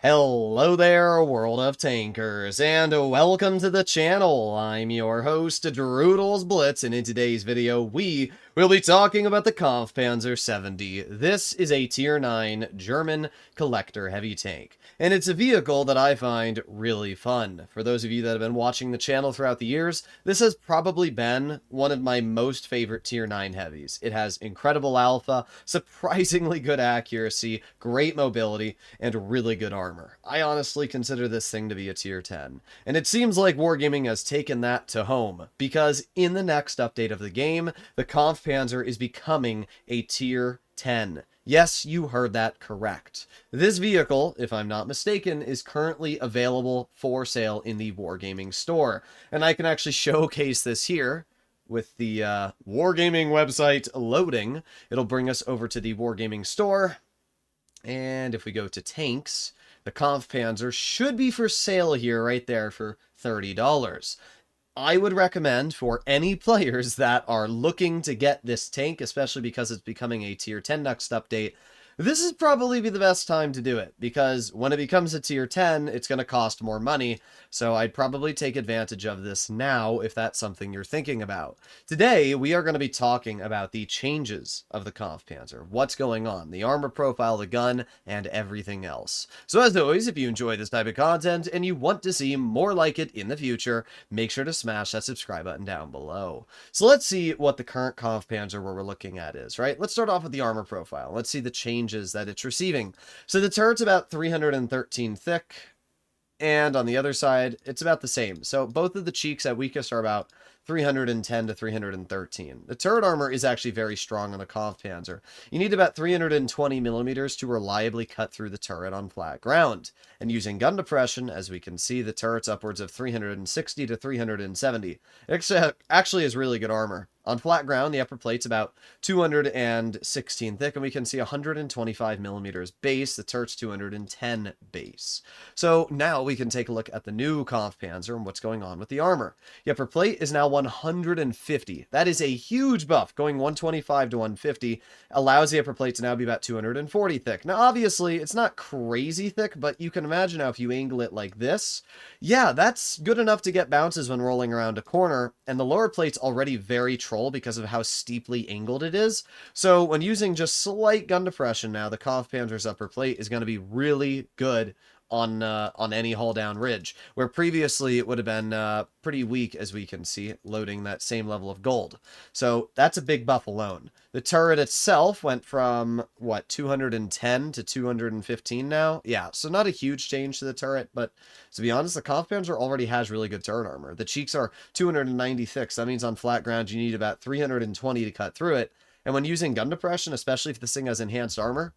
Hello there, world of tankers, and welcome to the channel. I'm your host, Droodles Blitz, and in today's video, we will be talking about the Kampfpanzer 70. This is a Tier 9 German collector heavy tank, and it's a vehicle that I find really fun. For those of you that have been watching the channel throughout the years, this has probably been one of my most favorite Tier 9 heavies. It has incredible alpha, surprisingly good accuracy, great mobility, and really good armor. I honestly consider this thing to be a tier 10. And it seems like Wargaming has taken that to home, because in the next update of the game, the Kampfpanzer is becoming a tier 10. Yes, you heard that correct. This vehicle, if I'm not mistaken, is currently available for sale in the Wargaming store. And I can actually showcase this here with the Wargaming website loading. It'll bring us over to the Wargaming store. And if we go to tanks, the Kampfpanzer should be for sale here right there for $30. I would recommend for any players that are looking to get this tank, especially because it's becoming a tier 10 next update, this is probably be the best time to do it, because when it becomes a tier 10, it's going to cost more money, so I'd probably take advantage of this now if that's something you're thinking about. Today, we are going to be talking about the changes of the Kampfpanzer, what's going on, the armor profile, the gun, and everything else. So as always, if you enjoy this type of content and you want to see more like it in the future, make sure to smash that subscribe button down below. So let's see what the current Kampfpanzer we're looking at is, right? Let's start off with the armor profile. Let's see the changes that it's receiving. So the turret's about 313 thick, and on the other side, it's about the same. So both of the cheeks at weakest are about 310 to 313. The turret armor is actually very strong on the Kampfpanzer. You need about 320 millimeters to reliably cut through the turret on flat ground. And using gun depression, as we can see, the turret's upwards of 360 to 370. It actually is really good armor. On flat ground, the upper plate's about 216 thick, and we can see 125 millimeters base. The turret's 210 base. So now we can take a look at the new Kampfpanzer and what's going on with the armor. The upper plate is now 150. That is a huge buff. Going 125 to 150 allows the upper plate to now be about 240 thick. Now, obviously, it's not crazy thick, but you can imagine how if you angle it like this, yeah, that's good enough to get bounces when rolling around a corner, and the lower plate's already very because of how steeply angled it is. So when using just slight gun depression now, the Kampfpanzer's upper plate is going to be really good on any hull down ridge, where previously it would have been pretty weak, as we can see, loading that same level of gold. So that's a big buff alone. The turret itself went from, what, 210 to 215 now? Yeah, so not a huge change to the turret, but to be honest, the Kampfpanzer already has really good turret armor. The cheeks are 290 thick, so that means on flat ground you need about 320 to cut through it. And when using gun depression, especially if this thing has enhanced armor,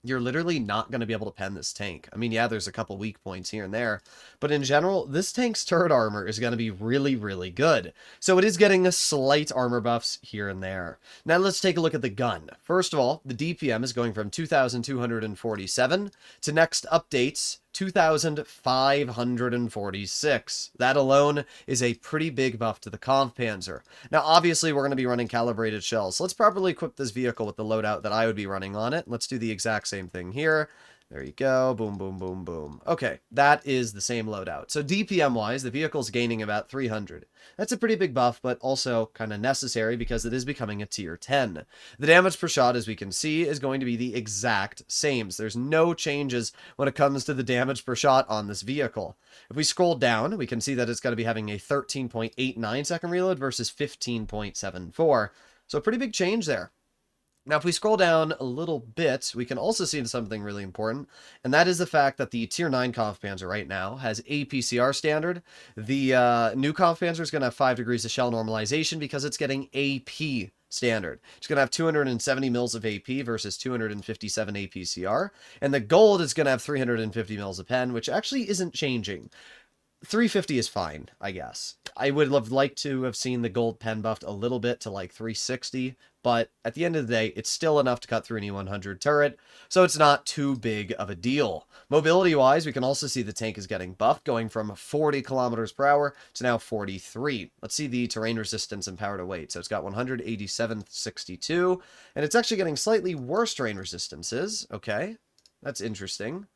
you're literally not going to be able to pen this tank. I mean, yeah, there's a couple weak points here and there, but in general, this tank's turret armor is going to be really, really good. So it is getting a slight armor buffs here and there. Now let's take a look at the gun. First of all, the DPM is going from 2,247 to next updates 2,546. That alone is a pretty big buff to the Kampfpanzer. Now, obviously, we're going to be running calibrated shells. So let's properly equip this vehicle with the loadout that I would be running on it. Let's do the exact same thing here. There you go. Boom, boom, boom, boom. Okay, that is the same loadout. So DPM-wise, the vehicle's gaining about 300. That's a pretty big buff, but also kind of necessary because it is becoming a tier 10. The damage per shot, as we can see, is going to be the exact same. So there's no changes when it comes to the damage per shot on this vehicle. If we scroll down, we can see that it's going to be having a 13.89 second reload versus 15.74. So a pretty big change there. Now, if we scroll down a little bit, we can also see something really important, and that is the fact that the Tier 9 Kampfpanzer right now has APCR standard. The new Kampfpanzer is going to have 5 degrees of shell normalization because it's getting AP standard. It's going to have 270 mils of AP versus 257 APCR, and the gold is going to have 350 mils of pen, which actually isn't changing. 350 is fine, I guess. I would have liked to have seen the gold pen buffed a little bit to like 360, but at the end of the day, it's still enough to cut through an E100 turret, so it's not too big of a deal. Mobility-wise, we can also see the tank is getting buffed, going from 40 kilometers per hour to now 43. Let's see the terrain resistance and power to weight. So it's got 187.62, and it's actually getting slightly worse terrain resistances. Okay, that's interesting.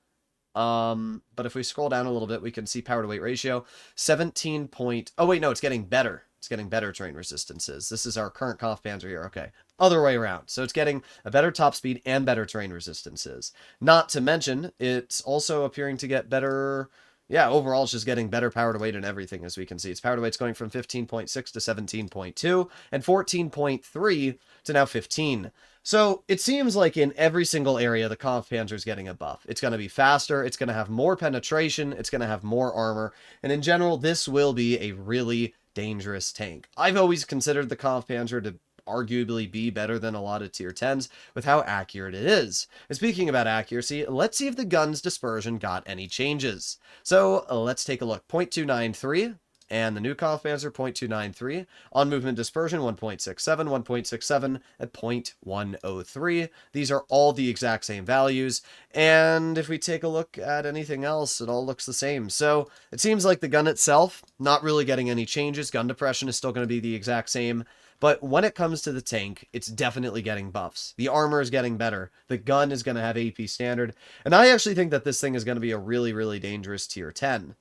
But if we scroll down a little bit, we can see power to weight ratio, 17 point... Oh, wait, no, it's getting better. It's getting better terrain resistances. This is our current Kampfpanzer here. Okay, other way around. So it's getting a better top speed and better terrain resistances. Not to mention, it's also appearing to get better... Yeah, overall, it's just getting better power to weight and everything, as we can see. Its power to weight's going from 15.6 to 17.2, and 14.3 to now 15. So it seems like in every single area, the Kampfpanzer is getting a buff. It's going to be faster, it's going to have more penetration, it's going to have more armor, and in general, this will be a really dangerous tank. I've always considered the Kampfpanzer to arguably be better than a lot of tier 10s with how accurate it is. And speaking about accuracy, let's see if the gun's dispersion got any changes. So let's take a look. 0.293 and the new Kampfpanzer 0.293. On movement dispersion 1.67, 1.67 at 0.103. These are all the exact same values. And if we take a look at anything else, it all looks the same. So it seems like the gun itself, not really getting any changes. Gun depression is still going to be the exact same. But when it comes to the tank, it's definitely getting buffs. The armor is getting better. The gun is going to have AP standard. And I actually think that this thing is going to be a really, really dangerous tier 10.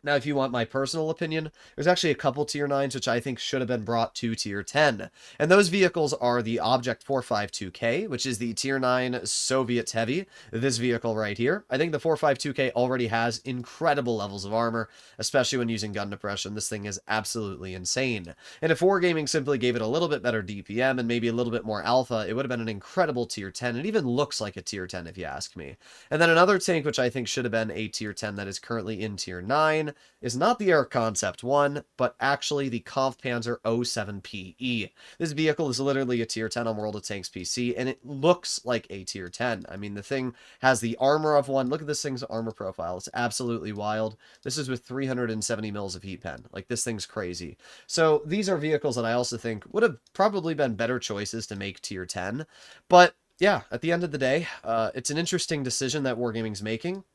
Now, if you want my personal opinion, there's actually a couple tier 9s which I think should have been brought to tier 10. And those vehicles are the Object 452K, which is the tier 9 Soviet heavy, this vehicle right here. I think the 452K already has incredible levels of armor, especially when using gun depression. This thing is absolutely insane. And if Wargaming simply gave it a little bit better DPM and maybe a little bit more alpha, it would have been an incredible tier 10. It even looks like a tier 10 if you ask me. And then another tank which I think should have been a tier 10 that is currently in tier 9 is not the Air Concept 1, but actually the Kampfpanzer 07PE. This vehicle is literally a tier 10 on World of Tanks PC, and it looks like a tier 10. I mean, the thing has the armor of one. Look at this thing's armor profile. It's absolutely wild. This is with 370 mils of heat pen. Like, this thing's crazy. So these are vehicles that I also think would have probably been better choices to make tier 10. But yeah, at the end of the day, it's an interesting decision that Wargaming's making.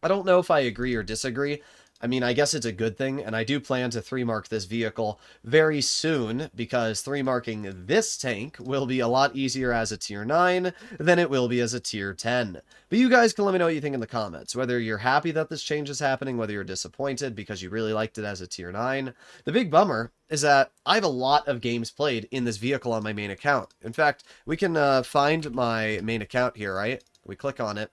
I don't know if I agree or disagree. I mean, I guess it's a good thing, and I do plan to 3-mark this vehicle very soon, because 3-marking this tank will be a lot easier as a tier 9 than it will be as a tier 10. But you guys can let me know what you think in the comments, whether you're happy that this change is happening, whether you're disappointed because you really liked it as a tier 9. The big bummer is that I have a lot of games played in this vehicle on my main account. In fact, we can find my main account here, right? We click on it.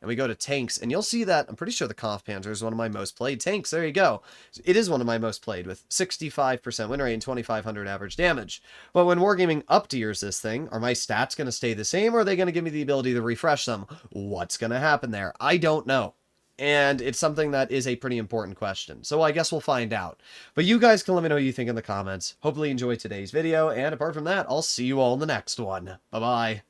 And we go to tanks, and you'll see that I'm pretty sure the Kampfpanzer is one of my most played tanks. There you go. It is one of my most played, with 65% win rate and 2,500 average damage. But when Wargaming up tiers this thing, are my stats going to stay the same, or are they going to give me the ability to refresh them? What's going to happen there? I don't know. And it's something that is a pretty important question. So I guess we'll find out. But you guys can let me know what you think in the comments. Hopefully you enjoyed today's video, and apart from that, I'll see you all in the next one. Bye-bye.